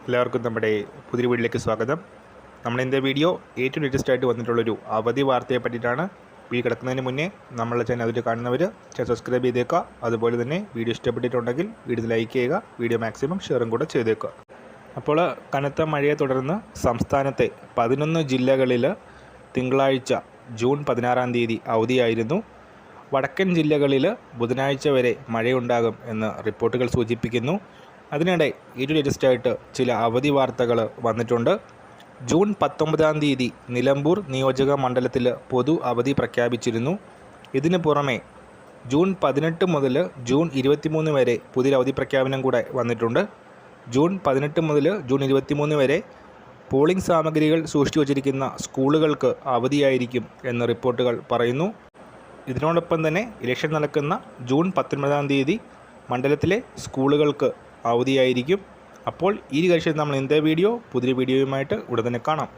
എല്ലാവർക്കും നമ്മുടെ പുതിയ വീഡിയോയിലേക്ക് സ്വാഗതം. നമ്മൾ ഇന്നത്തെ വീഡിയോ ഏറ്റവും ലേറ്റസ്റ്റ് ആയിട്ട് വന്നിട്ടുള്ളൊരു അവധി വാർത്തയെ പറ്റിയിട്ടാണ്. വീഡിയോ കിടക്കുന്നതിന് മുന്നേ നമ്മളുടെ ചാനൽ അതിൽ കാണുന്നവർ ചാനൽ സബ്സ്ക്രൈബ് ചെയ്തേക്കുക. അതുപോലെ തന്നെ വീഡിയോ ഇഷ്ടപ്പെട്ടിട്ടുണ്ടെങ്കിൽ വീഡിയോ ലൈക്ക് ചെയ്യുക, വീഡിയോ മാക്സിമം ഷെയറും കൂടെ ചെയ്തേക്കുക. അപ്പോൾ കനത്ത മഴയെ തുടർന്ന് സംസ്ഥാനത്തെ 11 ജില്ലകളിൽ തിങ്കളാഴ്ച ജൂൺ 16 തീയതി അവധിയായിരുന്നു. വടക്കൻ ജില്ലകളിൽ ബുധനാഴ്ച വരെ മഴയുണ്ടാകും എന്ന് റിപ്പോർട്ടുകൾ സൂചിപ്പിക്കുന്നു. അതിനിടെ ഏറ്റവും ലേറ്റസ്റ്റ് ആയിട്ട് ചില അവധി വാർത്തകൾ വന്നിട്ടുണ്ട്. ജൂൺ 19 തീയതി നിലമ്പൂർ നിയോജക മണ്ഡലത്തിൽ പൊതു അവധി പ്രഖ്യാപിച്ചിരുന്നു. ഇതിന് പുറമെ ജൂൺ 18 മുതൽ ജൂൺ 23 വരെ പുതിയ അവധി പ്രഖ്യാപനം കൂടെ വന്നിട്ടുണ്ട്. ജൂൺ 18 മുതൽ ജൂൺ 23 വരെ പോളിംഗ് സാമഗ്രികൾ സൂക്ഷിച്ചു വച്ചിരിക്കുന്ന സ്കൂളുകൾക്ക് അവധിയായിരിക്കും എന്ന് റിപ്പോർട്ടുകൾ പറയുന്നു. ഇതിനോടൊപ്പം തന്നെ ഇലക്ഷൻ നടക്കുന്ന ജൂൺ 19 തീയതി മണ്ഡലത്തിലെ സ്കൂളുകൾക്ക് അവധിയായിരിക്കും. അപ്പോൾ ഈ കാഴ്ചയിൽ നമ്മൾ ഇന്നത്തെ വീഡിയോ പുതിയ വീഡിയോയുമായിട്ട് ഉടൻ തന്നെ കാണാം.